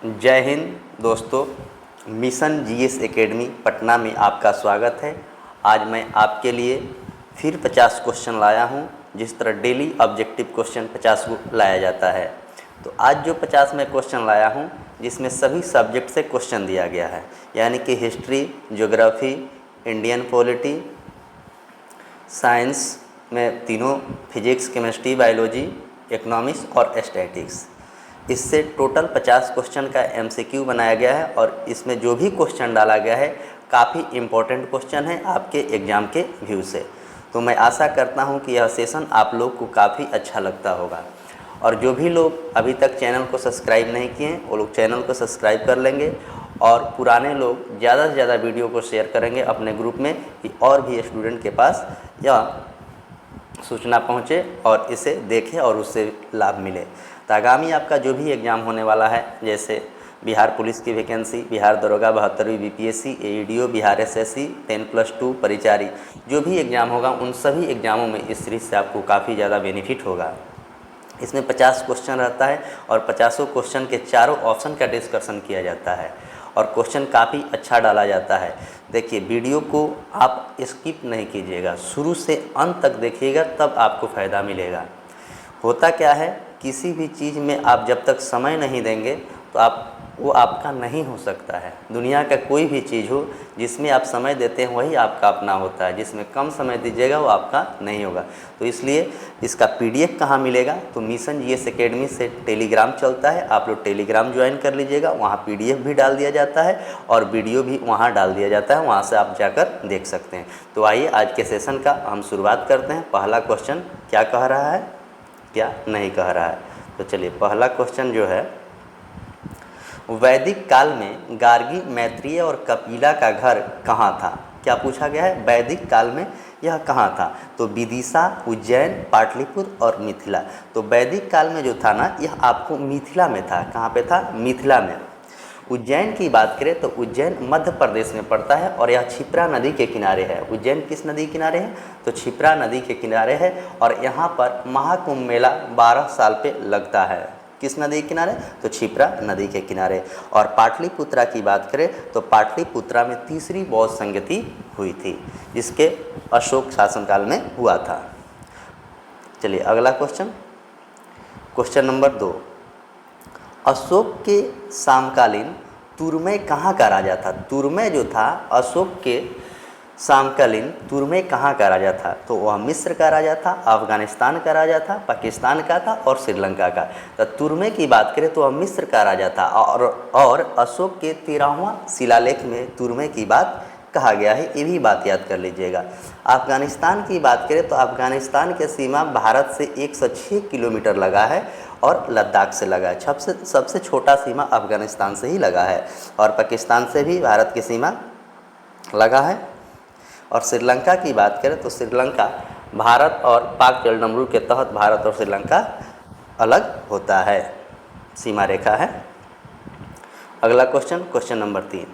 जय हिंद दोस्तों। Mission GS academy Patna में आपका स्वागत है। आज मैं आपके लिए फिर 50 क्वेश्चन लाया हूं। जिस तरह डेली ऑब्जेक्टिव क्वेश्चन 50 को लाया जाता है, तो आज जो 50 मैं क्वेश्चन लाया हूं, जिसमें सभी सब्जेक्ट से क्वेश्चन दिया गया है, यानी कि history, geography, Indian polity, science में तीनों, फिजिक्स, केमिस्ट्री, बायोलॉजी, इकोनॉमिक्स और स्टैटिक्स। इससे टोटल 50 क्वेश्चन का एमसीक्यू बनाया गया है और इसमें जो भी क्वेश्चन डाला गया है काफ़ी इम्पोर्टेंट क्वेश्चन है आपके एग्ज़ाम के व्यू से। तो मैं आशा करता हूं कि यह सेशन आप लोग को काफ़ी अच्छा लगता होगा। और जो भी लोग अभी तक चैनल को सब्सक्राइब नहीं किए हैं, वो लोग चैनल को सब्सक्राइब कर लेंगे और पुराने लोग ज़्यादा से ज़्यादा वीडियो को शेयर करेंगे अपने ग्रुप में कि और भी स्टूडेंट के पास यह सूचना पहुँचे और इसे देखें और उससे लाभ मिले। तो आगामी आपका जो भी एग्ज़ाम होने वाला है, जैसे बिहार पुलिस की वैकेंसी, बिहार दरोगा 72वीं बीपीएससी, एईडीओ, बिहार एसएससी, 10+2 परिचारी, जो भी एग्ज़ाम होगा उन सभी एग्ज़ामों में इस सीरीज से आपको काफ़ी ज़्यादा बेनिफिट होगा। इसमें 50 क्वेश्चन रहता है और 50 क्वेश्चन के चारों ऑप्शन का डिस्कशन किया जाता है और क्वेश्चन काफ़ी अच्छा डाला जाता है। देखिए, वीडियो को आप स्किप नहीं कीजिएगा, शुरू से अंत तक देखिएगा, तब आपको फ़ायदा मिलेगा। होता क्या है, किसी भी चीज़ में आप जब तक समय नहीं देंगे तो वो आपका नहीं हो सकता है। दुनिया का कोई भी चीज़ हो जिसमें आप समय देते हैं वही आपका अपना होता है, जिसमें कम समय दीजिएगा वो आपका नहीं होगा। तो इसलिए इसका पीडीएफ कहाँ मिलेगा, तो मिशन जीएस एकेडमी से टेलीग्राम चलता है, आप लोग टेलीग्राम ज्वाइन कर लीजिएगा। वहाँ पीडीएफ भी डाल दिया जाता है और वीडियो भी वहाँ डाल दिया जाता है, वहाँ से आप जाकर देख सकते हैं। तो आइए आज के सेशन का हम शुरुआत करते हैं। पहला क्वेश्चन क्या कह रहा है, क्या नहीं कह रहा है। तो चलिए, पहला क्वेश्चन जो है, वैदिक काल में गार्गी, मैत्रेय और कपिला का घर कहाँ था। क्या पूछा गया है, वैदिक काल में यह कहाँ था। तो विदिशा, उज्जैन, पाटलिपुत्र और मिथिला। तो वैदिक काल में जो था ना, यह आपको मिथिला में था। कहाँ पे था, मिथिला में। उज्जैन की बात करें तो उज्जैन मध्य प्रदेश में पड़ता है और यह क्षिप्रा नदी के किनारे है। उज्जैन किस नदी के किनारे है, तो क्षिप्रा नदी के किनारे है और यहाँ पर महाकुंभ मेला 12 साल पे लगता है। किस नदी के किनारे, तो क्षिप्रा नदी के किनारे। और पाटलिपुत्रा की बात करें तो पाटलिपुत्रा में तीसरी बौद्ध संगति हुई थी, जिसके अशोक शासनकाल में हुआ था। चलिए अगला क्वेश्चन, क्वेश्चन नंबर 2। अशोक के समकालीन तुरमै कहाँ का राजा था। तुरमै जो था अशोक के समकालीन तुरमै कहाँ का राजा था, तो वह मिस्र का राजा था, अफगानिस्तान का राजा था, पाकिस्तान का था और श्रीलंका का। तो तुरमै की बात करें तो वह मिस्र का राजा था और अशोक के 13वां शिलालेख में तुरमै की बात कहा गया है, ये भी बात याद कर लीजिएगा। अफगानिस्तान की बात करें तो अफगानिस्तान की सीमा भारत से 106 किलोमीटर लगा है और लद्दाख से लगा है। सबसे छोटा सीमा अफगानिस्तान से ही लगा है और पाकिस्तान से भी भारत की सीमा लगा है। और श्रीलंका की बात करें तो श्रीलंका भारत और पाक जलडमरू के तहत भारत और श्रीलंका अलग होता है, सीमा रेखा है। अगला क्वेश्चन, क्वेश्चन नंबर 3।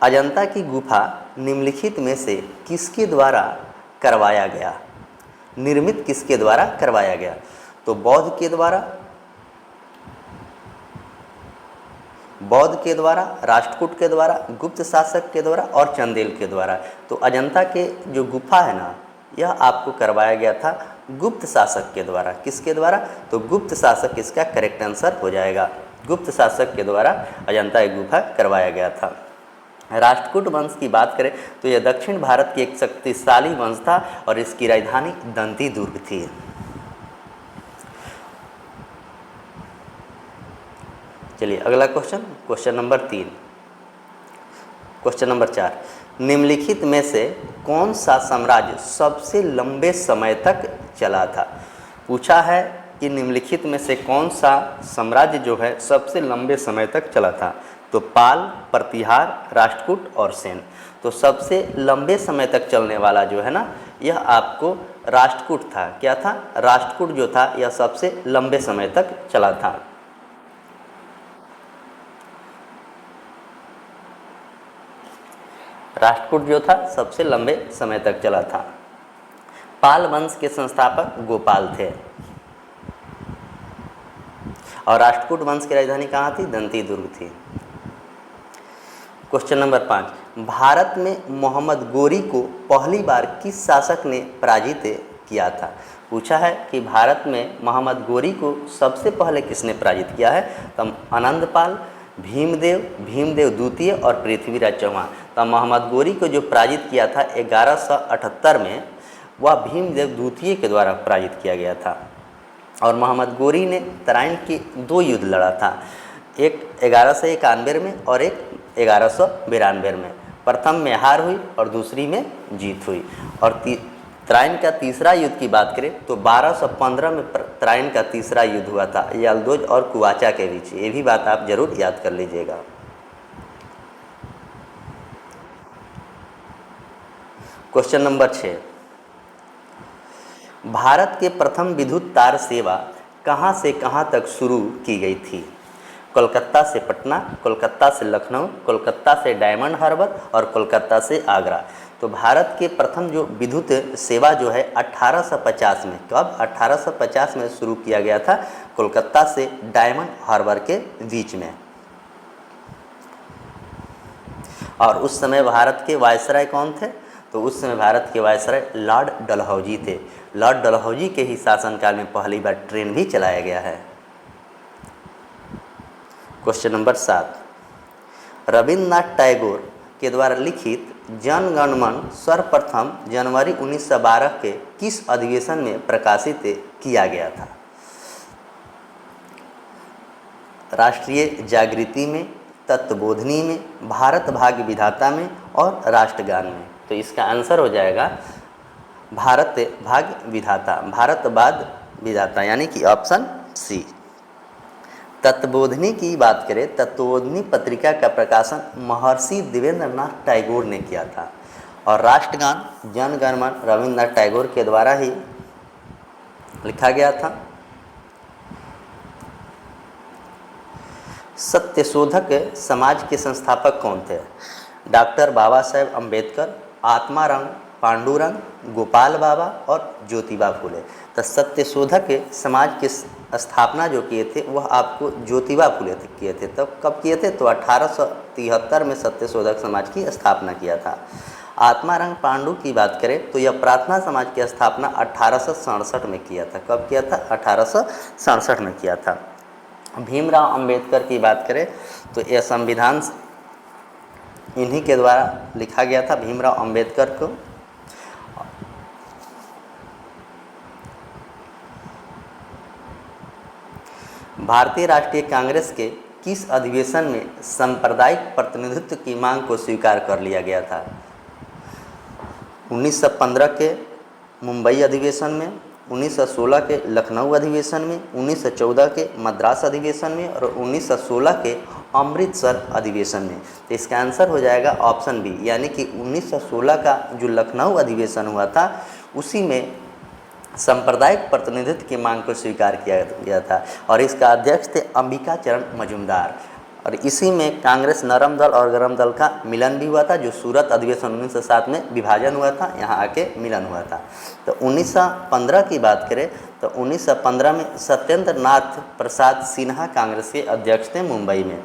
अजंता की गुफा निम्नलिखित में से किसके द्वारा करवाया गया, निर्मित किसके द्वारा करवाया गया। तो बौद्ध के द्वारा, राष्ट्रकूट के द्वारा, गुप्त शासक के द्वारा और चंदेल के द्वारा। तो अजंता के जो गुफा है ना, यह आपको करवाया गया था गुप्त शासक के द्वारा। किसके द्वारा, तो गुप्त शासक इसका करेक्ट आंसर हो जाएगा। गुप्त शासक के द्वारा अजंता की गुफा करवाया गया था। राष्ट्रकूट वंश की बात करें तो यह दक्षिण भारत की एक शक्तिशाली वंश था और इसकी राजधानी दंती दुर्ग थी। चलिए अगला question, question number 3। Question number 4। निम्नलिखित में से कौन सा साम्राज्य सबसे लंबे समय तक चला था। पूछा है कि निम्नलिखित में से कौन सा साम्राज्य जो है सबसे लंबे समय तक चला था। तो पाल, प्रतिहार, राष्ट्रकूट और सेन। तो सबसे लंबे समय तक चलने वाला जो है ना, यह आपको राष्ट्रकूट था। क्या था, राष्ट्रकूट जो था यह सबसे लंबे समय तक चला था। राष्ट्रकूट जो था सबसे लंबे समय तक चला था। पाल वंश के संस्थापक गोपाल थे। और राष्ट्रकूट वंश की राजधानी कहाँ थी? दंती दुर्ग थी। क्वेश्चन नंबर 5, भारत में मोहम्मद गोरी को पहली बार किस शासक ने पराजित किया था? पूछा है कि भारत में मोहम्मद गोरी को सबसे पहले किसने पराजित किया है? तो आनंदपाल, भीमदेव द्वितीय और पृथ्वीराज चौहान। तो मोहम्मद गोरी को जो पराजित किया था 1178 में, वह भीमदेव द्वितीय के द्वारा पराजित किया गया था। और मोहम्मद गोरी ने तराइन के 2 युद्ध लड़ा था, एक 1191 में और एक 1192 में। प्रथम में हार हुई और दूसरी में जीत हुई। और तराइन का तीसरा युद्ध की बात करें तो 1215 में तराइन का तीसरा युद्ध हुआ था, यलदोज और कुवाचा के बीच। ये भी बात आप जरूर याद कर लीजिएगा। क्वेश्चन नंबर 6, भारत के प्रथम विद्युत तार सेवा कहाँ से कहाँ तक शुरू की गई थी? कोलकाता से पटना, कोलकाता से लखनऊ, कोलकाता से डायमंड हार्बर और कोलकाता से आगरा। तो भारत के प्रथम जो विद्युत सेवा जो है 1850 में, कब? 1850 में शुरू किया गया था, कोलकाता से डायमंड हार्बर के बीच में। और उस समय भारत के वायसराय कौन थे? तो उस समय भारत के वायसराय लॉर्ड डलहौजी थे। लॉर्ड डलहौजी के ही शासनकाल में पहली बार ट्रेन भी चलाया गया है। क्वेश्चन नंबर 7, रविन्द्रनाथ टैगोर के द्वारा लिखित जन गण मन सर्वप्रथम जनवरी 1912 के किस अधिवेशन में प्रकाशित किया गया था? राष्ट्रीय जागृति में, तत्वबोधिनी में, भारत भाग्य विधाता में और राष्ट्रगान में। तो इसका आंसर हो जाएगा भारत भाग्य विधाता, भारतवाद विधाता, यानी कि ऑप्शन सी। तत्वबोधिनी की बात करें, तत्वबोधिनी पत्रिका का प्रकाशन महर्षि देवेंद्रनाथ टैगोर ने किया था। और राष्ट्रगान जन गण मन रविन्द्रनाथ टैगोर के द्वारा ही लिखा गया था। सत्यशोधक समाज के संस्थापक कौन थे? डॉक्टर बाबा साहेब अम्बेडकर, आत्माराम पांडुरंग, गोपाल बाबा और ज्योतिबा फुले। तो सत्यशोधक समाज की स्थापना जो किए थे वह आपको ज्योतिबा फुले किए थे। तब कब किए थे? तो 1873 में सत्यशोधक समाज की स्थापना किया था। आत्माराम पांडु की बात करें तो यह प्रार्थना समाज की स्थापना 1867 में किया था। कब किया था? 1867 में किया था। भीमराव अंबेडकर की बात करें तो यह संविधान इन्हीं के द्वारा लिखा गया था, भीमराव अंबेडकर को। भारतीय राष्ट्रीय कांग्रेस के किस अधिवेशन में सांप्रदायिक प्रतिनिधित्व की मांग को स्वीकार कर लिया गया था? 1915 के मुंबई अधिवेशन में, 1916 के लखनऊ अधिवेशन में, 1914 के मद्रास अधिवेशन में और 1916 के अमृतसर अधिवेशन में। तो इसका आंसर हो जाएगा ऑप्शन बी, यानी कि 1916 का जो लखनऊ अधिवेशन हुआ था उसी में सांप्रदायिक प्रतिनिधित्व की मांग को स्वीकार किया गया था। और इसका अध्यक्ष थे अंबिका चरण मजूमदार। और इसी में कांग्रेस नरम दल और गरम दल का मिलन भी हुआ था, जो सूरत अधिवेशन 1907 में विभाजन हुआ था, यहाँ आके मिलन हुआ था। तो 1915 की बात करें तो 1915 में सत्येंद्र नाथ प्रसाद सिन्हा कांग्रेस के अध्यक्ष थे मुंबई में।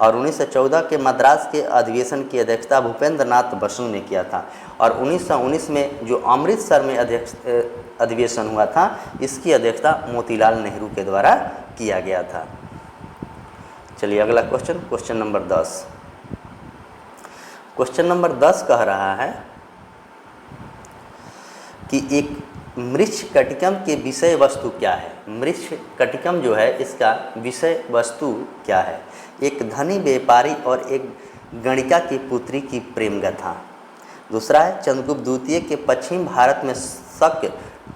और 1914 के मद्रास के अधिवेशन की अध्यक्षता भूपेंद्र नाथ बसु ने किया था। और 1919 में जो अमृतसर में अधिवेशन हुआ था, इसकी अध्यक्षता मोतीलाल नेहरू के द्वारा किया गया था। चलिए अगला question, question number 10। Question number 10 कह रहा है कि एक मृच्छकटिकम के विषय वस्तु क्या है? मृच्छकटिकम जो है इसका विषय वस्तु क्या है? एक धनी व्यापारी और एक गणिका की पुत्री की प्रेम गाथा। दूसरा है चंद्रगुप्त द्वितीय के पश्चिम भारत में शक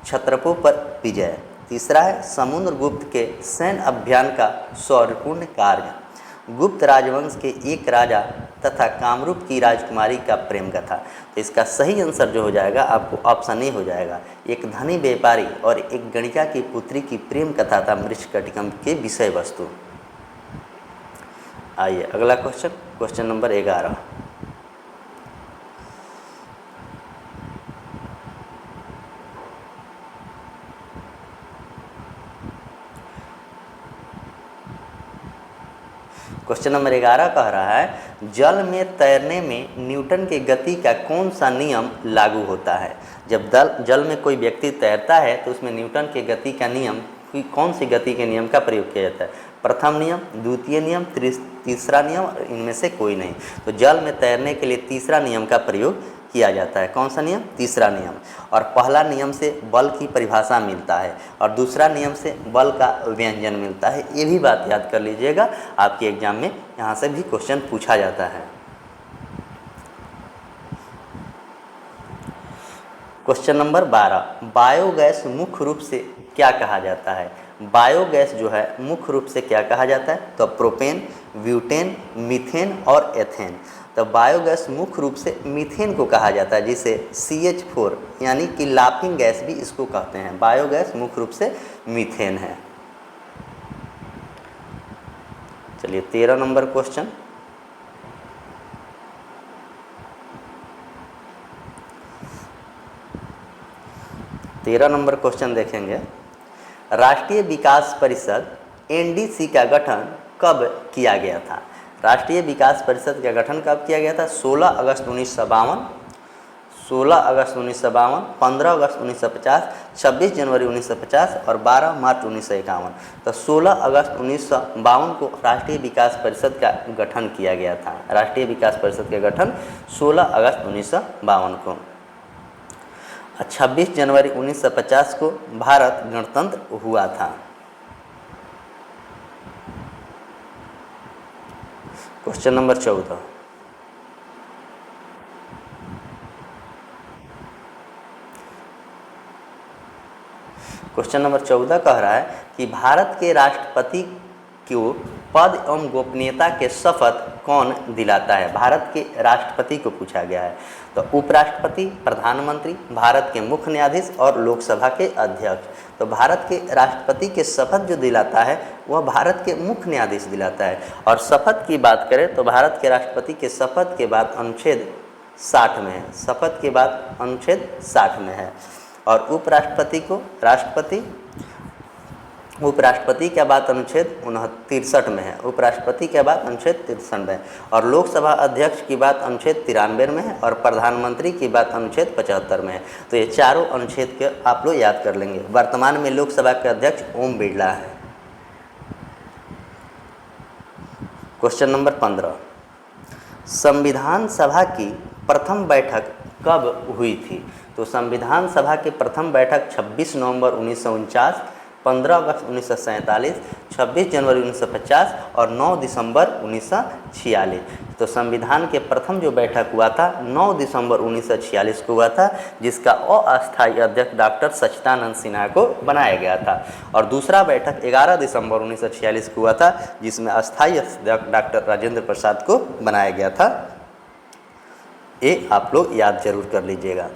क्षत्रपों पर विजय। तीसरा है समुद्रगुप्त के सैन्य अभियान का शौर्यपूर्ण कार्य। गुप्त राजवंश के एक राजा तथा कामरूप की राजकुमारी का प्रेम कथा। तो इसका सही आंसर जो हो जाएगा आपको ऑप्शन ए हो जाएगा। एक धनी व्यापारी और एक गणिका की पुत्री की प्रेम कथा था मृच्छकटिकम के विषय वस्तु। आइए अगला question, question number 11। Question number 11 कह रहा है जल में तैरने में न्यूटन के गति का कौन सा नियम लागू होता है। जब जल में कोई व्यक्ति तैरता है तो उसमें न्यूटन के गति का नियम कौन सी गति के नियम का प्रयोग किया जाता है। प्रथम नियम, द्वितीय नियम, तीसरा नियम और इनमें से कोई नहीं। तो जल में तैरने के लिए तीसरा नियम का प्रयोग किया जाता है। कौन सा नियम? तीसरा नियम। और पहला नियम से बल की परिभाषा मिलता है और दूसरा नियम से बल का व्यंजन मिलता है। ये भी बात याद कर लीजिएगा, आपके एग्जाम में यहाँ से भी क्वेश्चन पूछा जाता है। क्वेश्चन नंबर 12, बायोगैस मुख्य रूप से क्या कहा जाता है। बायोगैस जो है मुख्य रूप से क्या कहा जाता है, तो प्रोपेन, ब्यूटेन, मीथेन और एथेन। तो बायोगैस मुख्य रूप से मीथेन को कहा जाता है, जिसे CH4 यानी कि लाफिंग गैस भी इसको कहते हैं। बायोगैस मुख्य रूप से मीथेन है। चलिए 13 नंबर क्वेश्चन, देखेंगे। राष्ट्रीय विकास परिषद NDC का गठन कब किया गया था। राष्ट्रीय विकास परिषद का गठन कब किया गया था? 16 अगस्त 1952, 15 अगस्त 1950, 26 जनवरी 1950 और 12 मार्च 1951। तो 16 अगस्त 1952 को राष्ट्रीय विकास परिषद का गठन किया गया था। राष्ट्रीय विकास परिषद का गठन 16 अगस्त 1952 को। 26 जनवरी 1950 को भारत गणतंत्र हुआ था। क्वेश्चन नंबर 14, कह रहा है कि भारत के राष्ट्रपति को पद एवं गोपनीयता के शपथ कौन दिलाता है। भारत के राष्ट्रपति को पूछा गया है। तो उपराष्ट्रपति, प्रधानमंत्री, भारत के मुख्य न्यायाधीश और लोकसभा के अध्यक्ष। तो भारत के राष्ट्रपति के शपथ जो दिलाता है वह भारत के मुख्य न्यायाधीश दिलाता है। और शपथ की बात करें तो भारत के राष्ट्रपति के शपथ के बाद अनुच्छेद 60 में है। शपथ के बाद अनुच्छेद 60 में है। और उपराष्ट्रपति के बाद अनुच्छेद 63 में है। उपराष्ट्रपति के बाद अनुच्छेद 63 में है। और लोकसभा अध्यक्ष की बात अनुच्छेद 93 में है और प्रधानमंत्री की बात अनुच्छेद 75 में है। तो ये चारों अनुच्छेद के आप लोग याद कर लेंगे। वर्तमान में लोकसभा के अध्यक्ष ओम बिरला है। क्वेश्चन नंबर 15, संविधान सभा की प्रथम बैठक कब हुई थी। तो संविधान सभा की प्रथम बैठक 26 नवंबर 1949, 15 अगस्त 1947, 26 जनवरी 1950 और 9 दिसंबर 1946। तो संविधान के प्रथम जो बैठक हुआ था 9 दिसंबर 1946 को हुआ था, जिसका अस्थायी अध्यक्ष डॉक्टर सच्चिदानंद सिन्हा को बनाया गया था। और दूसरा बैठक 11 दिसंबर 1946 को हुआ था, जिसमें अस्थायी अध्यक्ष डॉक्टर राजेंद्र प्रसाद को बनाया गया था। ये आप लोग याद जरूर कर लीजिएगा।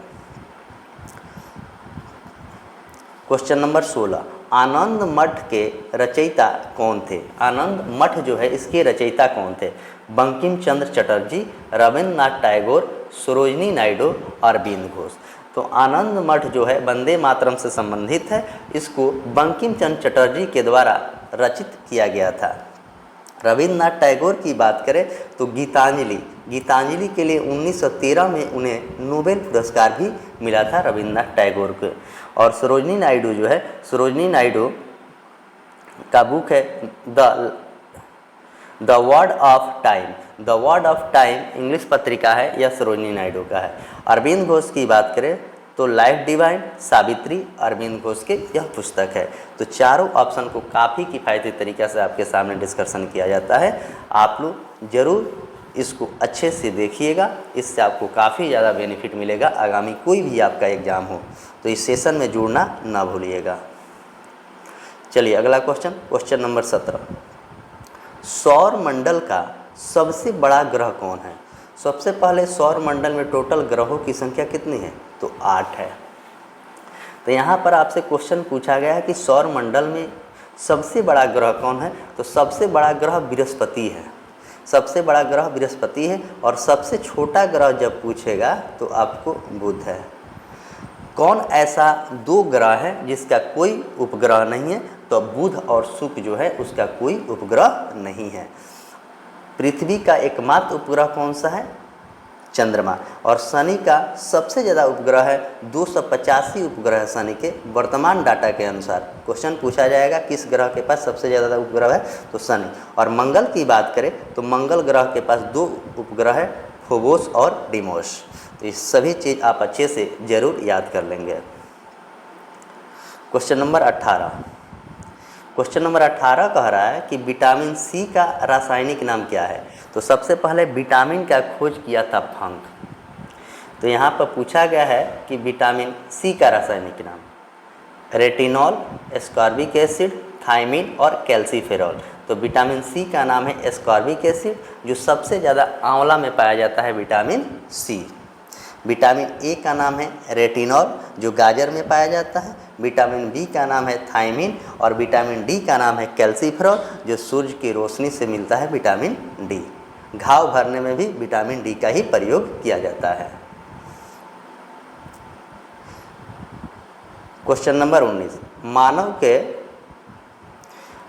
क्वेश्चन नंबर 16, आनंद मठ के रचयिता कौन थे। आनंद मठ जो है इसके रचयिता कौन थे। बंकिम चंद्र चटर्जी, रविन्द्रनाथ टैगोर, सरोजिनी नायडू, अरविंद घोष। तो आनंद मठ जो है वंदे मातरम से संबंधित है। इसको बंकिम चंद्र चटर्जी के द्वारा रचित किया गया था। रविन्द्रनाथ टैगोर की बात करें तो गीतांजलि के लिए 1913 में उन्हें नोबेल पुरस्कार भी मिला था रविन्द्रनाथ टैगोर को। और सरोजिनी नायडू जो है, सरोजिनी नायडू का बुक है the word of time. The word of time English पत्रिका है, यह सरोजिनी नायडू का है। अरविंद घोष की बात करें तो लाइफ डिवाइन, सावित्री, अरविंद घोष के यह पुस्तक है। तो चारों ऑप्शन को काफ़ी किफ़ायती तरीक़े से आपके सामने डिस्कशन किया जाता है। आप लोग ज़रूर इसको अच्छे से देखिएगा, इससे आपको काफ़ी ज़्यादा बेनिफिट मिलेगा। आगामी कोई भी आपका एग्ज़ाम हो तो इस सेशन में जुड़ना ना भूलिएगा। चलिए अगला क्वेश्चन नंबर 17, सौर मंडल का सबसे बड़ा ग्रह कौन है। सबसे पहले सौर मंडल में टोटल ग्रहों की संख्या कितनी है, तो 8 है। तो यहाँ पर आपसे क्वेश्चन पूछा गया है कि सौर मंडल में सबसे बड़ा ग्रह कौन है। तो सबसे बड़ा ग्रह बृहस्पति है। सबसे बड़ा ग्रह बृहस्पति है। और सबसे छोटा ग्रह जब पूछेगा तो आपको बुध है। कौन ऐसा 2 ग्रह है जिसका कोई उपग्रह नहीं है, तो बुध और शुक्र जो है उसका कोई उपग्रह नहीं है। पृथ्वी का एकमात्र उपग्रह कौन सा है? चंद्रमा। और शनि का सबसे ज़्यादा उपग्रह है, 285 उपग्रह है शनि के वर्तमान डाटा के अनुसार। क्वेश्चन पूछा जाएगा किस ग्रह के पास सबसे ज़्यादा उपग्रह है, तो शनि। और मंगल की बात करें तो मंगल ग्रह के पास 2 उपग्रह है, फोबोस और डिमोस। तो ये सभी चीज़ आप अच्छे से ज़रूर याद कर लेंगे। Question number 18। क्वेश्चन नंबर 18 कह रहा है कि विटामिन सी का रासायनिक नाम क्या है? तो सबसे पहले विटामिन का खोज किया था फंक। तो यहाँ पर पूछा गया है कि विटामिन सी का रासायनिक नाम, रेटिनॉल, एस्कॉर्बिक एसिड, थायमिन और कैल्सीफेरॉल। तो विटामिन सी का नाम है एस्कॉर्बिक एसिड, जो सबसे ज़्यादा आंवला में पाया जाता है विटामिन सी। विटामिन ए का नाम है रेटिनॉल, जो गाजर में पाया जाता है। विटामिन बी का नाम है थायमिन और विटामिन डी का नाम है कैल्सीफेरॉल, जो सूर्य की रोशनी से मिलता है विटामिन डी। घाव भरने में भी विटामिन डी का ही प्रयोग किया जाता है। Question number 19।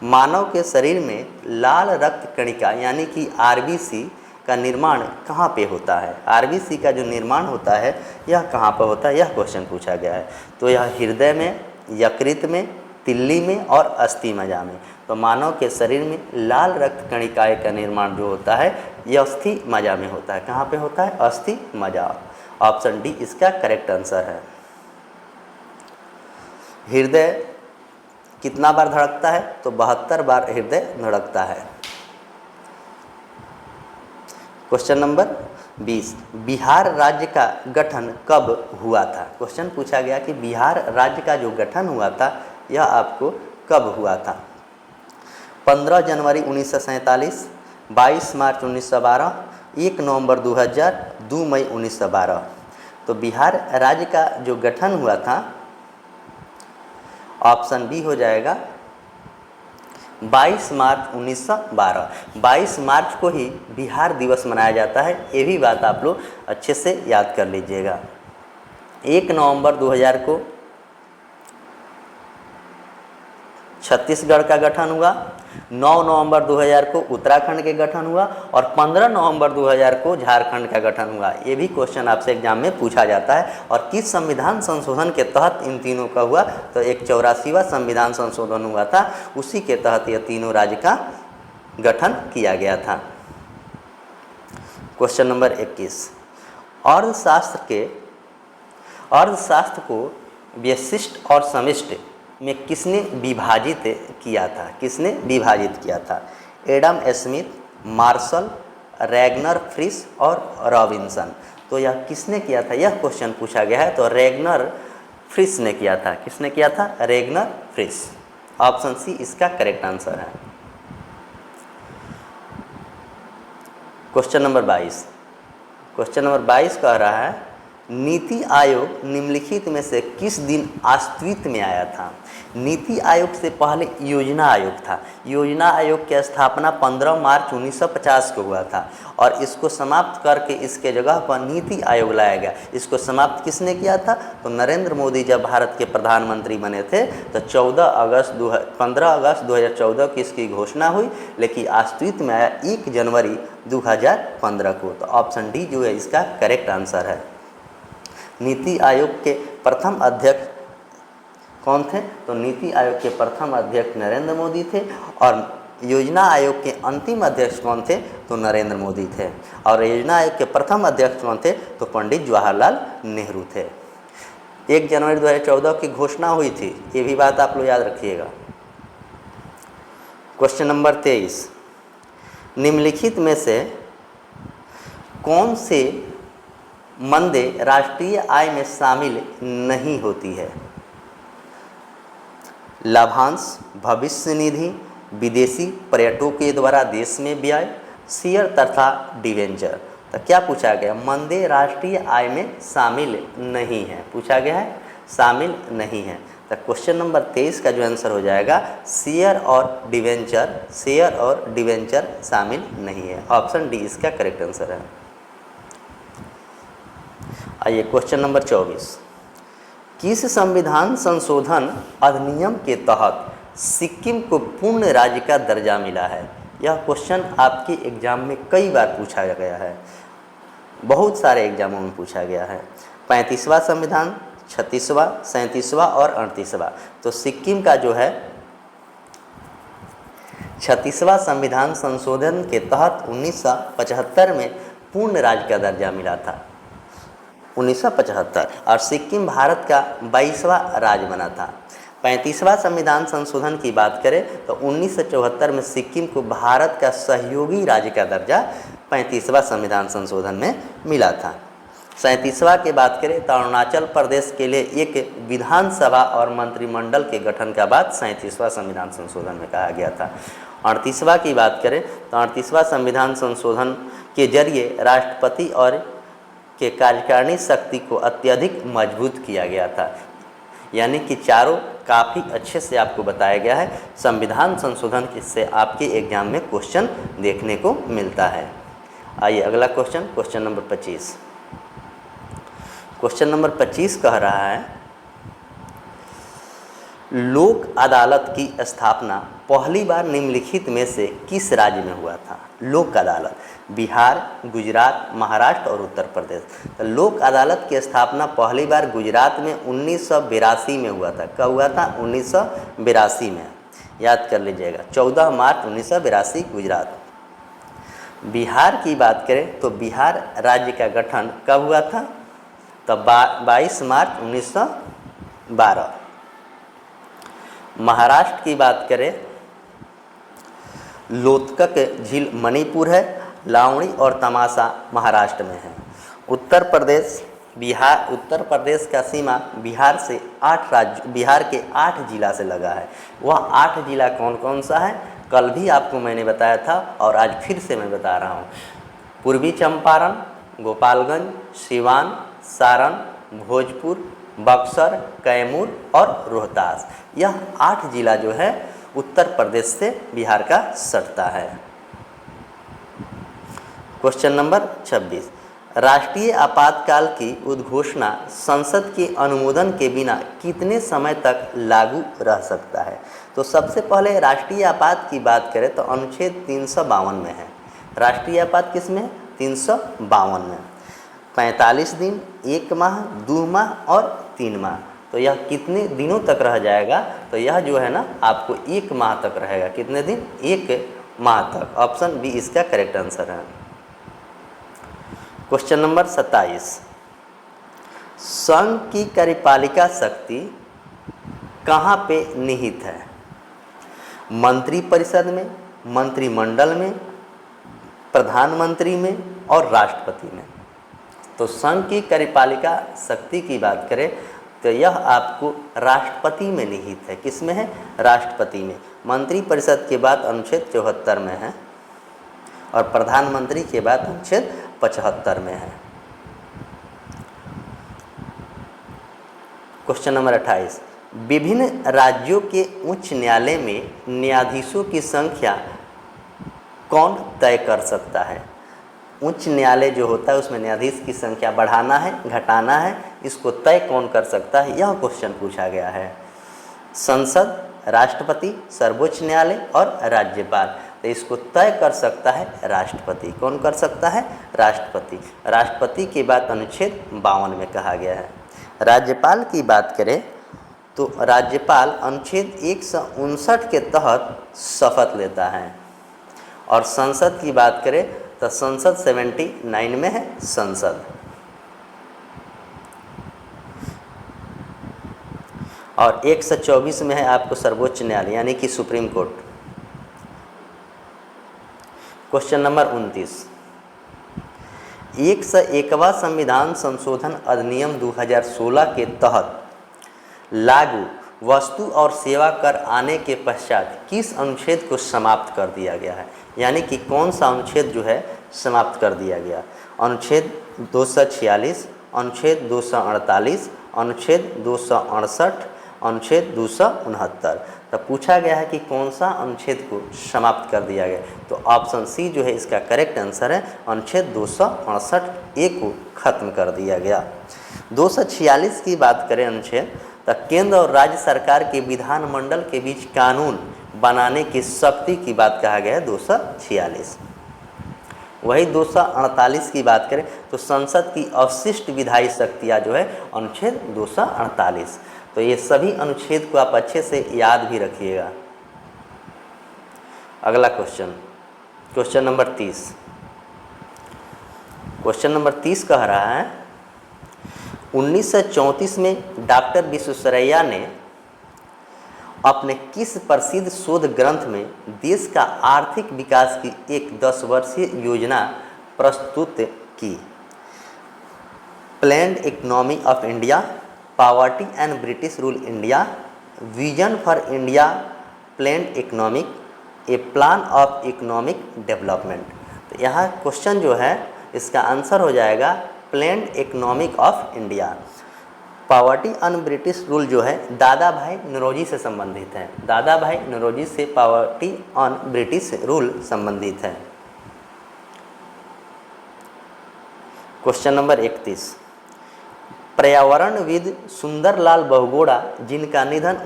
मानव के शरीर में लाल रक्त कणिका यानी कि आरबीसी का निर्माण कहाँ पे होता है? आरबीसी का जो निर्माण होता है यह कहाँ पर होता है, यह क्वेश्चन पूछा गया है। तो यह हृदय में, यकृत में, तिल्ली में और अस्थि मज्जा में। तो मानव के शरीर में लाल रक्त कणिकाएं का निर्माण जो होता है यह अस्थि मज्जा में होता है। कहाँ पे होता है? अस्थि मज्जा। ऑप्शन डी इसका करेक्ट आंसर है। हृदय कितना बार धड़कता है? तो 72 बार हृदय धड़कता है। Question number 20। बिहार राज्य का गठन कब हुआ था? क्वेश्चन पूछा गया कि बिहार राज्य का जो गठन हुआ था यह आपको कब हुआ था? 15 जनवरी 1947, 22 मार्च 1912, 1 नवंबर 2000, 2 मई 1912। तो बिहार राज्य का जो गठन हुआ था ऑप्शन बी हो जाएगा 22 मार्च 1912। 22 मार्च को ही बिहार दिवस मनाया जाता है, ये भी बात आप लोग अच्छे से याद कर लीजिएगा। 1 नवंबर 2000 को छत्तीसगढ़ का गठन हुआ, 9 नवंबर 2000 को उत्तराखंड के गठन हुआ और 15 नवंबर 2000 को झारखंड का गठन हुआ। ये भी क्वेश्चन आपसे एग्जाम में पूछा जाता है। और किस संविधान संशोधन के तहत इन तीनों का हुआ? तो एक 84वां संविधान संशोधन हुआ था, उसी के तहत यह तीनों राज्य का गठन किया गया था। Question number 21। अर्थशास्त्र को व्यशिष्ट और समिष्ट में किसने विभाजित किया था? किसने विभाजित किया था? एडम स्मिथ, मार्शल, रैगनर फ्रिश और रॉबिन्सन। तो यह किसने किया था? यह क्वेश्चन पूछा गया है। तो रैगनर फ्रिश ने किया था। किसने किया था? रैगनर फ्रिश। ऑप्शन सी इसका करेक्ट आंसर है। Question number 22। क्वेश्चन नंबर 22 कह रहा है नीति आयोग निम्नलिखित में से किस दिन अस्तित्व में आया था? नीति आयोग से पहले योजना आयोग था। योजना आयोग की स्थापना 15 मार्च 1950 को हुआ था और इसको समाप्त करके इसके जगह पर नीति आयोग लाया गया। इसको समाप्त किसने किया था? तो नरेंद्र मोदी जब भारत के प्रधानमंत्री बने थे तो 15 अगस्त 2014 की इसकी घोषणा हुई, लेकिन अस्तित्व में आया 1 जनवरी 2015 को। तो ऑप्शन डी जो है इसका करेक्ट आंसर है। नीति आयोग के प्रथम अध्यक्ष कौन थे? तो नीति आयोग के प्रथम अध्यक्ष नरेंद्र मोदी थे और योजना आयोग के अंतिम अध्यक्ष कौन थे? तो नरेंद्र मोदी थे। और योजना आयोग के प्रथम अध्यक्ष कौन थे? तो पंडित जवाहरलाल नेहरू थे। 1 जनवरी 2014 की घोषणा हुई थी, ये भी बात आप लोग याद रखिएगा। Question number 23। निम्नलिखित में से कौन से मंदे राष्ट्रीय आय में शामिल नहीं होती है? लाभांश, भविष्य निधि, विदेशी पर्यटकों के द्वारा देश में व्यय, शेयर तथा डिवेंचर। तो क्या पूछा गया? मंदे राष्ट्रीय आय में शामिल नहीं है। पूछा गया है शामिल नहीं है। तो क्वेश्चन नंबर 23 का जो आंसर हो जाएगा शेयर और डिवेंचर। शेयर और डिवेंचर शामिल नहीं है। ऑप्शन डी इसका करेक्ट आंसर है। आइए क्वेश्चन नंबर 24। किस संविधान संशोधन अधिनियम के तहत सिक्किम को पूर्ण राज्य का दर्जा मिला है? यह क्वेश्चन आपके एग्ज़ाम में कई बार पूछा गया है, बहुत सारे एग्जामों में पूछा गया है। 35वां संविधान, 36वां, 37वां और 38वां। तो सिक्किम का जो है 36वां संविधान संशोधन के तहत 1975 में पूर्ण राज्य का दर्जा मिला था, 1975, और सिक्किम भारत का 22वां राज्य बना था। 35वां संविधान संशोधन की बात करें तो 1974 में सिक्किम को भारत का सहयोगी राज्य का दर्जा 35वां संविधान संशोधन में मिला था। 37वां की बात करें तो अरुणाचल प्रदेश के लिए एक विधानसभा और मंत्रिमंडल के गठन का बात 37वां संविधान संशोधन में कहा गया था। 38वां की बात करें तो 38वां संविधान संशोधन के जरिए राष्ट्रपति और के कार्यकारिणी शक्ति को अत्यधिक मजबूत किया गया था। यानी कि चारों काफ़ी अच्छे से आपको बताया गया है। संविधान संशोधन से आपके एग्जाम में क्वेश्चन देखने को मिलता है। आइए अगला question, question number 25। Question number 25 कह रहा है, लोक अदालत की स्थापना पहली बार निम्नलिखित में से किस राज्य में हुआ था? लोक अदालत बिहार, गुजरात, महाराष्ट्र और उत्तर प्रदेश। तो लोक अदालत की स्थापना पहली बार गुजरात में 1982 में हुआ था। कब हुआ था? 1982 में, याद कर लीजिएगा, 14 मार्च 1982 गुजरात। बिहार की बात करें तो बिहार राज्य का गठन कब हुआ था? तो 22 मार्च 1912। महाराष्ट्र की बात करें, लोतकक झील मणिपुर है, लावणी और तमाशा महाराष्ट्र में है। उत्तर प्रदेश उत्तर प्रदेश का सीमा बिहार से 8 राज्य, बिहार के 8 जिला से लगा है। वह 8 जिला कौन कौन सा है? कल भी आपको मैंने बताया था और आज फिर से मैं बता रहा हूँ। पूर्वी चंपारण, गोपालगंज, सिवान, सारण, भोजपुर, बक्सर, कैमूर और रोहतास। यह 8 जिला जो है उत्तर प्रदेश से बिहार का सटता है। क्वेश्चन नंबर 26, राष्ट्रीय आपातकाल की उद्घोषणा संसद के अनुमोदन के बिना कितने समय तक लागू रह सकता है? तो सबसे पहले राष्ट्रीय आपात की बात करें तो अनुच्छेद 352 में है। राष्ट्रीय आपात किस में है? 352 में। 45 दिन, 1 माह, 2 माह और 3 माह। तो यह कितने दिनों तक रह जाएगा? तो यह जो है ना आपको 1 माह तक रहेगा। कितने दिन? 1 माह तक। ऑप्शन बी इसका करेक्ट आंसर है। क्वेश्चन नंबर 27, संघ की कार्यपालिका शक्ति कहाँ पे निहित है? मंत्रिपरिषद में, मंत्रिमंडल में, प्रधानमंत्री में और राष्ट्रपति में। तो संघ की कार्यपालिका शक्ति की बात करें तो यह आपको राष्ट्रपति में निहित है। किस में है? राष्ट्रपति में। मंत्रिपरिषद के बाद अनुच्छेद 74 में है और प्रधानमंत्री के बाद अनुच्छेद 75 में है। क्वेश्चन नंबर 28, विभिन्न राज्यों के उच्च न्यायालय में न्यायाधीशों की संख्या कौन तय कर सकता है? उच्च न्यायालय जो होता है उसमें न्यायाधीश की संख्या बढ़ाना है, घटाना है, इसको तय कौन कर सकता है? यह क्वेश्चन पूछा गया है। संसद, राष्ट्रपति, सर्वोच्च न्यायालय और राज्यपाल। तो इसको तय कर सकता है राष्ट्रपति। कौन कर सकता है? राष्ट्रपति। राष्ट्रपति की बात अनुच्छेद 52 में कहा गया है। राज्यपाल की बात करें तो राज्यपाल अनुच्छेद 159 के तहत शपथ लेता है। और संसद की बात करें तो संसद 79 में है संसद। और 124 में है आपको सर्वोच्च न्यायालय यानी कि सुप्रीम कोर्ट। क्वेश्चन नंबर 29, 101वां संविधान संशोधन अधिनियम 2016 के तहत लागू वस्तु और सेवा कर आने के पश्चात किस अनुच्छेद को समाप्त कर दिया गया है? यानी कि कौन सा अनुच्छेद जो है समाप्त कर दिया गया? अनुच्छेद 246, अनुच्छेद 248, अनुच्छेद 268, अनुच्छेद 269। तो पूछा गया है कि कौन सा अनुच्छेद को समाप्त कर दिया गया? तो ऑप्शन सी जो है इसका करेक्ट आंसर है। अनुच्छेद 268 को खत्म कर दिया गया। 246 की बात करें अनुच्छेद, तो केंद्र और राज्य सरकार के विधानमंडल के बीच कानून बनाने की शक्ति की बात कहा गया है 246। वही 248 की बात करें तो संसद की अवशिष्ट विधायी शक्तियाँ जो है अनुच्छेद 248। तो ये सभी अनुच्छेद को आप अच्छे से याद भी रखिएगा। अगला question, question number 30। Question number 30 कह रहा है 1934 में डॉक्टर विश्वेश्वरैया ने अपने किस प्रसिद्ध शोध ग्रंथ में देश का आर्थिक विकास की एक 10 वर्षीय योजना प्रस्तुत की? Planned economy of India, poverty and British rule India, vision for India, planned economic, A plan of economic development. तो यहाँ क्वेश्चन जो है इसका आंसर हो जाएगा planned economic of India. Poverty on British rule जो है दादा भाई नौरोजी से संबंधित है। दादा भाई नौरोजी से पॉवर्टी ऑन ब्रिटिश रूल संबंधित है। Question number 31। पर्यावरणविद सुंदरलाल बहुगुणा जिनका निधन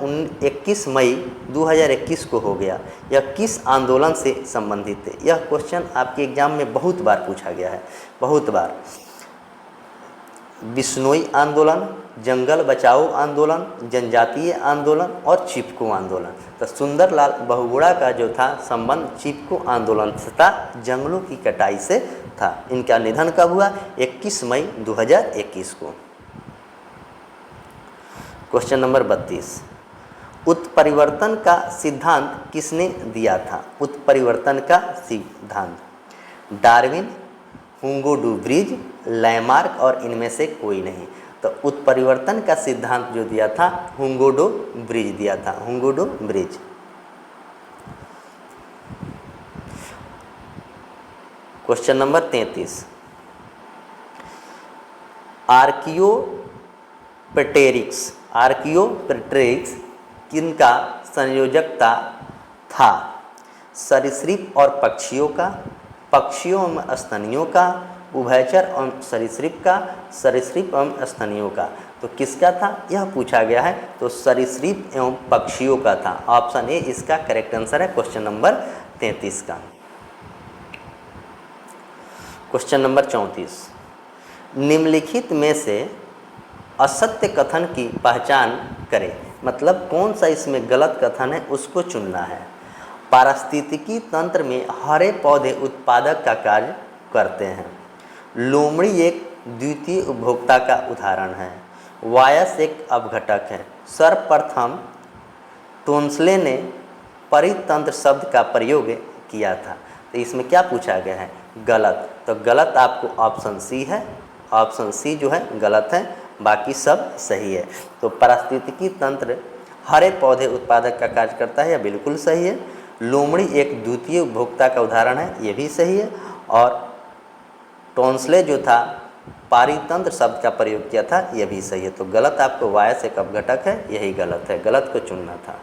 21 मई 2021 को हो गया, यह किस आंदोलन से संबंधित है? यह क्वेश्चन आपके एग्जाम में बहुत बार पूछा गया है, बहुत बार। बिश्नोई आंदोलन, जंगल बचाओ आंदोलन, जनजातीय आंदोलन और चिपको आंदोलन। तो सुंदरलाल बहुगुणा का जो था संबंध चिपको आंदोलन से था, जंगलों की कटाई से था। इनका निधन कब हुआ? 21 मई 2021 को। Question number 32। उत्परिवर्तन का सिद्धांत किसने दिया था? उत्परिवर्तन का सिद्धांत डार्विन, हुंगो डू ब्रिज, लैमार्क और इनमें से कोई नहीं। तो उत्परिवर्तन का सिद्धांत जो दिया था हुंगो डू ब्रिज दिया था, हुंगो डू ब्रिज। Question number 33। आर्कियोपेटेरिक्स किनका संयोजकता था? सरीसृप और पक्षियों का, पक्षियों एवं स्तनियों का, उभयचर एवं सरीसृप का, सरीसृप एवं स्तनियों का। तो किसका था यह पूछा गया है? तो सरीसृप एवं पक्षियों का था। ऑप्शन ए इसका करेक्ट आंसर है क्वेश्चन नंबर 33 का। Question number 34। निम्नलिखित में से असत्य कथन की पहचान करें। मतलब कौन सा इसमें गलत कथन है उसको चुनना है। पारिस्थितिकी तंत्र में हरे पौधे उत्पादक का कार्य करते हैं। लोमड़ी एक द्वितीय उपभोक्ता का उदाहरण है। वायस एक अपघटक है। सर्वप्रथम टोन्सले ने परितंत्र शब्द का प्रयोग किया था। तो इसमें क्या पूछा गया है? गलत। तो गलत आपको ऑप्शन सी है, ऑप्शन सी जो है गलत है, बाकी सब सही है। तो पारिस्थितिकी तंत्र हरे पौधे उत्पादक का कार्य करता है, यह बिल्कुल सही है। लोमड़ी एक द्वितीय उपभोक्ता का उदाहरण है, ये भी सही है। और टोन्सले जो था पारितंत्र शब्द का प्रयोग किया था, यह भी सही है। तो गलत आपको वायस एक अपघटक है, यही गलत है, गलत को चुनना था।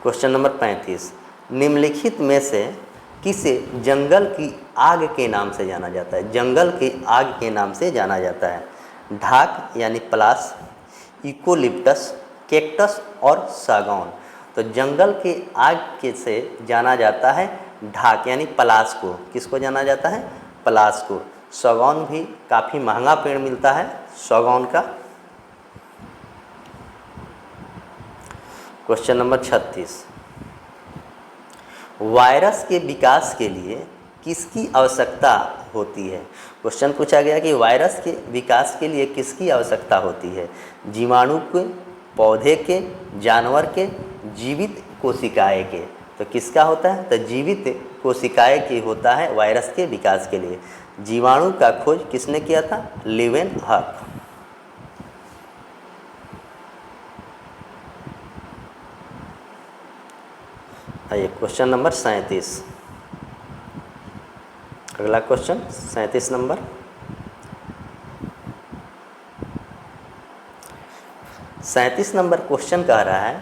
Question number 35। निम्नलिखित में से किसे जंगल की आग के नाम से जाना जाता है? जंगल की आग के नाम से जाना जाता है। ढाक यानी पलाश, इकोलिप्टस, कैक्टस और सागौन। तो जंगल के आग के से जाना जाता है ढाक यानी पलाश को। किसको जाना जाता है? पलाश को। सागौन भी काफ़ी महंगा पेड़ मिलता है सागौन का। Question number 36। वायरस के विकास के लिए किसकी आवश्यकता होती है? क्वेश्चन पूछा गया कि वायरस के विकास के लिए किसकी आवश्यकता होती है? जीवाणु के, पौधे के, जानवर के, जीवित कोशिकाएं के। तो किसका होता है? तो जीवित कोशिकाएं की होता है वायरस के विकास के लिए। जीवाणु का खोज किसने किया था? लीवेनहॉक। आइए क्वेश्चन नंबर 37। अगला क्वेश्चन 37 नंबर। 37 नंबर क्वेश्चन कह रहा है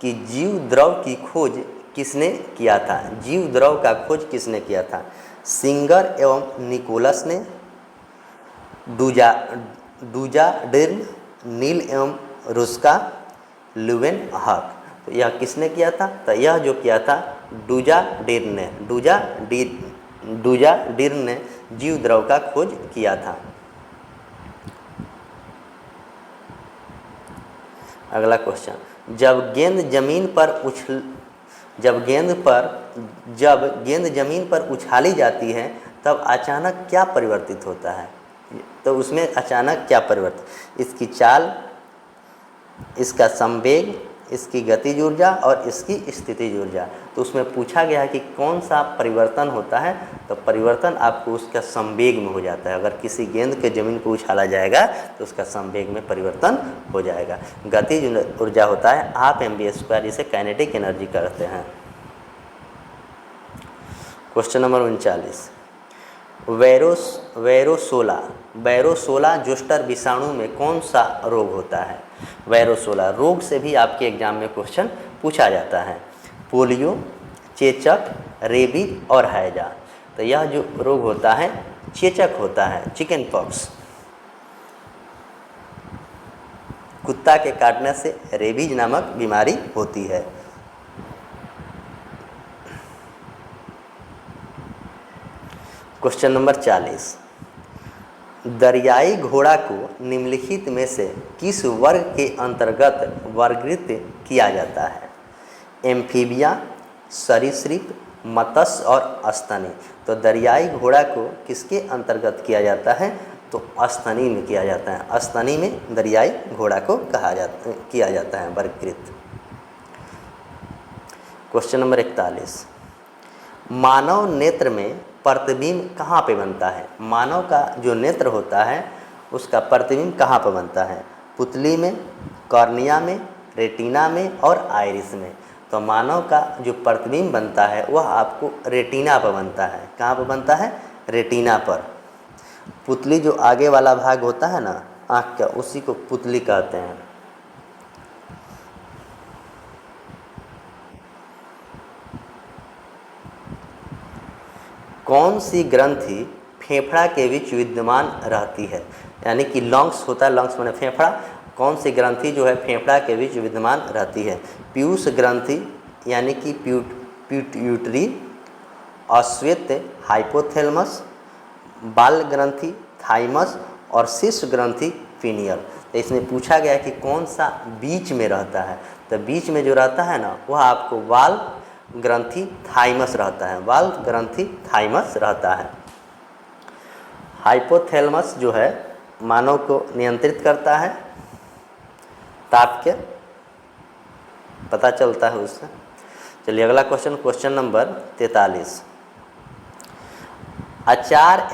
कि जीव द्रव की खोज किसने किया था? जीव द्रव का खोज किसने किया था? सिंगर एवं निकोलस ने, डूजाडिर्न, नील एवं रुस्का, लीवेनहॉक। तो यह किसने किया था? तो यह जो किया था डूजाडिर ने, डूजाडिर ने जीव द्रव का खोज किया था। अगला क्वेश्चन, जब गेंद जमीन पर उछाली जाती है तब अचानक क्या परिवर्तित होता है? तो उसमें अचानक क्या परिवर्तित, इसकी चाल, इसका संवेग, इसकी गतिज ऊर्जा और इसकी स्थितिज ऊर्जा। तो उसमें पूछा गया है कि कौन सा परिवर्तन होता है? तो परिवर्तन आपको उसका संवेग में हो जाता है। अगर किसी गेंद के ज़मीन को उछाला जाएगा तो उसका संवेग में परिवर्तन हो जाएगा। गतिज ऊर्जा होता है हाफ mv², जिसे काइनेटिक एनर्जी कहते हैं। क्वेश्चन नंबर 39, वैरोसोला जोस्टर विषाणु में कौन सा रोग होता है? वैरोसोला रोग से भी आपके एग्जाम में क्वेश्चन पूछा जाता है। पोलियो, चेचक, रेबीज और हैजा। तो यह जो रोग होता है चेचक होता है, चिकन पॉक्स। कुत्ता के काटने से रेबीज नामक बीमारी होती है। क्वेश्चन नंबर 40, दरियाई घोड़ा को निम्नलिखित में से किस वर्ग के अंतर्गत वर्गीकृत किया जाता है? एम्फीबिया, सरीसृप, मत्स्य और स्तनी। तो दरियाई घोड़ा को किसके अंतर्गत किया जाता है? तो स्तनी में किया जाता है। स्तनी में दरियाई घोड़ा को किया जाता है वर्गीकृत। क्वेश्चन नंबर 41, मानव नेत्र में प्रतिबिंब कहाँ पे बनता है? मानव का जो नेत्र होता है उसका प्रतिबिंब कहाँ पर बनता है? पुतली में, कॉर्निया में, रेटिना में और आइरिस में। तो मानव का जो प्रतिबिंब बनता है वह आपको रेटिना पर बनता है। कहाँ पर बनता है? रेटिना पर। पुतली जो आगे वाला भाग होता है ना आँख का, उसी को पुतली कहते हैं। कौन सी ग्रंथि फेफड़ा के बीच विद्यमान रहती है? यानी कि लंग्स होता है, लंग्स माने फेफड़ा। कौन सी ग्रंथि जो है फेफड़ा के बीच विद्यमान रहती है? पीयूष ग्रंथि यानी कि पिट्यूटरी, अश्वेत हाइपोथैलेमस, बाल ग्रंथि थाइमस और शीर्ष ग्रंथि पीनियल। तो इसमें पूछा गया है कि कौन सा बीच में रहता है? तो बीच में जो रहता है ना वह आपको बाल ग्रंथि थाइमस रहता है। बाल ग्रंथि थाइमस रहता है। हाइपोथैलेमस जो है मानव को नियंत्रित करता है, ताप के पता चलता है उससे। चलिए अगला क्वेश्चन, क्वेश्चन नंबर 43, अचार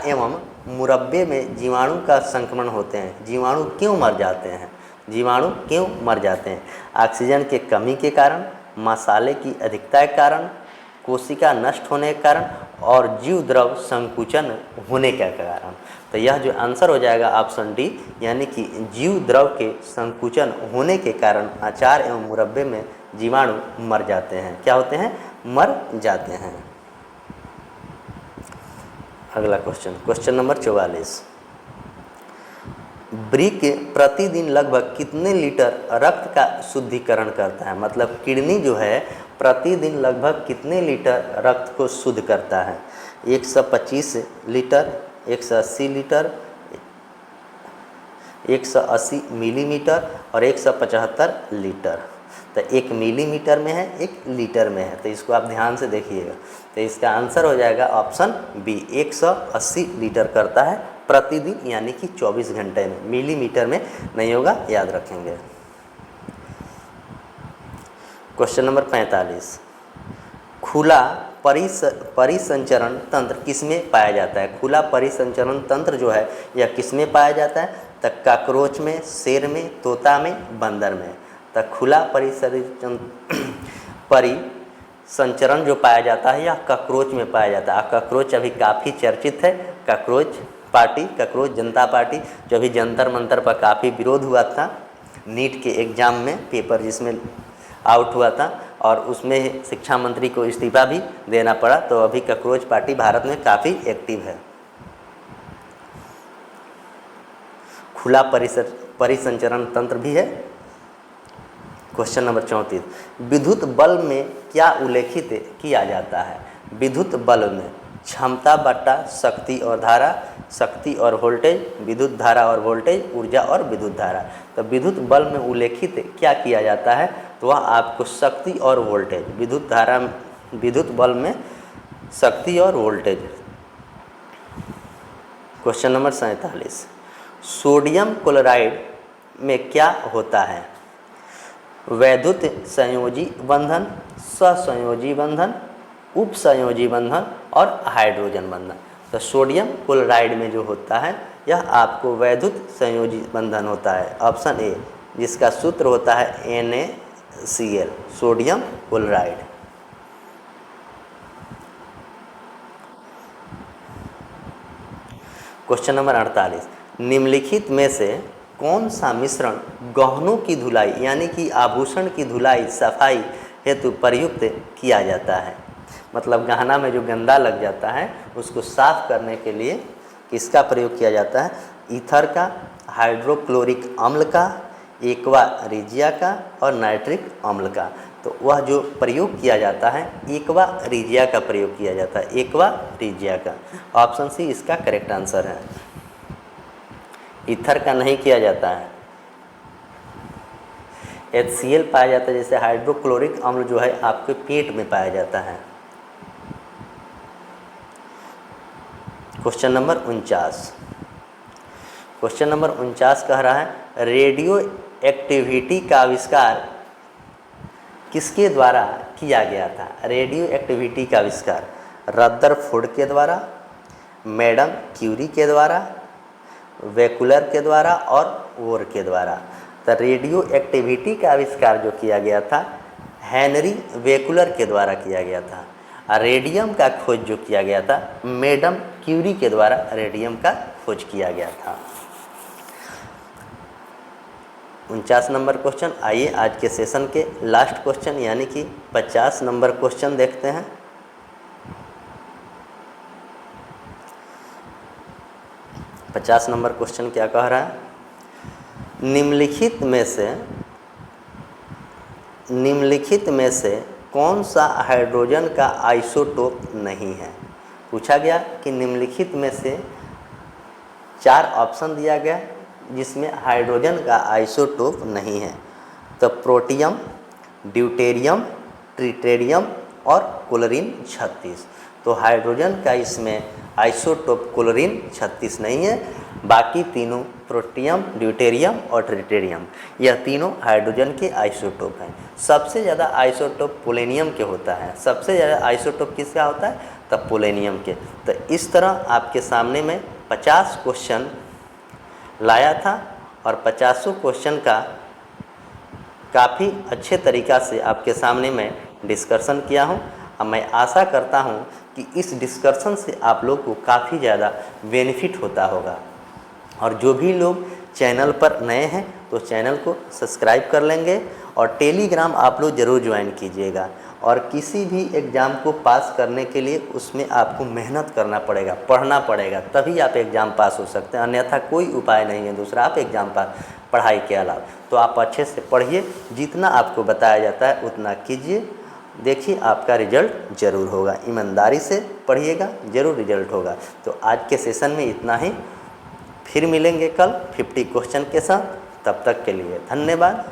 एवं मुरब्बे में जीवाणु का संक्रमण होते हैं। जीवाणु क्यों मर जाते हैं? जीवाणु क्यों मर जाते हैं? ऑक्सीजन के कमी के कारण, मसाले की अधिकता के कारण, कोशिका नष्ट होने के कारण और जीव द्रव संकुचन होने के कारण। तो यह जो आंसर हो जाएगा ऑप्शन डी, यानी कि जीव द्रव के संकुचन होने के कारण अचार एवं मुरब्बे में जीवाणु मर जाते हैं। क्या होते हैं? मर जाते हैं। अगला क्वेश्चन, क्वेश्चन नंबर 44, वृक्क प्रतिदिन लगभग कितने लीटर रक्त का शुद्धिकरण करता है? मतलब किडनी जो है प्रतिदिन लगभग कितने लीटर रक्त को शुद्ध करता है? 125 लीटर, 180 लीटर, 180 मिलीमीटर और 175 लीटर। तो 1 मिलीमीटर में है, 1 लीटर में है। तो इसको आप ध्यान से देखिएगा। तो इसका आंसर हो जाएगा ऑप्शन बी, 180 लीटर करता है प्रतिदिन, यानी कि 24 घंटे में। मिलीमीटर में नहीं होगा, याद रखेंगे। क्वेश्चन नंबर 45, खुला परिसंचरण तंत्र किसमें पाया जाता है? खुला परिसंचरण तंत्र जो है यह किसमें पाया जाता है? तो कॉकरोच में, शेर में, तोता में, बंदर में। तो खुला परिसंचरण जो पाया जाता है यह कॉकरोच में पाया जाता है। कॉकरोच अभी काफ़ी चर्चित है। कॉकरोच पार्टी, कॉकरोच जनता पार्टी, जो अभी जंतर मंतर पर काफ़ी विरोध हुआ था नीट के एग्ज़ाम में, पेपर जिसमें आउट हुआ था और उसमें शिक्षा मंत्री को इस्तीफा भी देना पड़ा। तो अभी कॉकरोच पार्टी भारत में काफ़ी एक्टिव है। खुला परिसंचरण तंत्र भी है। क्वेश्चन नंबर 34, विद्युत बल्ब में क्या उल्लेखित किया जाता है? विद्युत बल्ब में क्षमता बट्टा शक्ति और धारा, शक्ति और वोल्टेज, विद्युत धारा और वोल्टेज, ऊर्जा और विद्युत धारा। तो विद्युत बल्ब में उल्लेखित क्या किया जाता है? तो वह आपको शक्ति और वोल्टेज, विद्युत धारा, विद्युत बल्ब में शक्ति और voltage. Question number 47, sodium chloride में क्या होता है? वैद्युत संयोजी बंधन, सहसंयोजी बंधन, उपसंयोजी बंधन और हाइड्रोजन बंधन। तो सोडियम क्लोराइड में जो होता है यह आपको वैद्युत संयोजी बंधन होता है, ऑप्शन ए, जिसका सूत्र होता है NaCl, sodium chloride. Question number 48, निम्नलिखित में से कौन सा मिश्रण गहनों की धुलाई यानी कि आभूषण की धुलाई सफाई हेतु प्रयुक्त किया जाता है? मतलब गहना में जो गंदा लग जाता है उसको साफ करने के लिए किसका प्रयोग किया जाता है? ईथर का, हाइड्रोक्लोरिक अम्ल का, एक्वा रिजिया का और नाइट्रिक अम्ल का। तो वह जो प्रयोग किया जाता है एक्वा रिजिया का प्रयोग किया जाता है, एक्वा रिजिया का। ऑप्शन सी इसका करेक्ट आंसर है। ईथर का नहीं किया जाता है, HCl पाया जाता है, जैसे हाइड्रोक्लोरिक अम्ल जो है आपके पेट में पाया जाता है। क्वेश्चन नंबर 49, क्वेश्चन नंबर 49 कह रहा है रेडियो एक्टिविटी का आविष्कार किसके द्वारा किया गया था? रेडियो एक्टिविटी का आविष्कार रदरफोर्ड के द्वारा, मैडम क्यूरी के द्वारा, वेकुलर के द्वारा और वोर के द्वारा। तो रेडियो एक्टिविटी का आविष्कार जो किया गया था हेनरी वेकुलर के द्वारा किया गया था। और रेडियम का खोज जो किया गया था मैडम क्यूरी के द्वारा रेडियम का खोज किया गया था। 49 नंबर क्वेश्चन। आइए आज के सेशन के लास्ट क्वेश्चन यानी कि 50 नंबर क्वेश्चन देखते हैं। पचास नंबर क्वेश्चन क्या कह रहा है? निम्नलिखित में से कौन सा हाइड्रोजन का आइसोटोप नहीं है? पूछा गया कि निम्नलिखित में से 4 ऑप्शन दिया गया जिसमें हाइड्रोजन का आइसोटोप नहीं है। तो प्रोटियम, ड्यूटेरियम, ट्रिटेरियम और क्लोरीन 36। तो हाइड्रोजन का इसमें आइसोटोप क्लोरीन 36 नहीं है, बाकी तीनों प्रोटियम, ड्यूटेरियम और ट्रिटेरियम यह तीनों हाइड्रोजन के आइसोटोप हैं। सबसे ज़्यादा आइसोटोप पोलेनियम के होता है। सबसे ज़्यादा आइसोटोप किसका होता है? तब पोलेनियम के। तो इस तरह आपके सामने में 50 क्वेश्चन लाया था और 50 क्वेश्चन का काफ़ी अच्छे तरीक़ा से आपके सामने मैं डिस्कशन किया हूँ। अब मैं आशा करता हूँ कि इस डिस्कशन से आप लोग को काफ़ी ज़्यादा बेनिफिट होता होगा। और जो भी लोग चैनल पर नए हैं तो चैनल को सब्सक्राइब कर लेंगे और टेलीग्राम आप लोग ज़रूर ज्वाइन कीजिएगा। और किसी भी एग्ज़ाम को पास करने के लिए उसमें आपको मेहनत करना पड़ेगा, पढ़ना पड़ेगा, तभी आप एग्ज़ाम पास हो सकते हैं, अन्यथा कोई उपाय नहीं है दूसरा आप एग्ज़ाम पास पढ़ाई के अलावा। तो आप अच्छे से पढ़िए, जितना आपको बताया जाता है उतना कीजिए, देखिए आपका रिजल्ट ज़रूर होगा। ईमानदारी से पढ़िएगा, ज़रूर रिजल्ट होगा। तो आज के सेशन में इतना ही, फिर मिलेंगे कल 50 क्वेश्चन के साथ। तब तक के लिए धन्यवाद।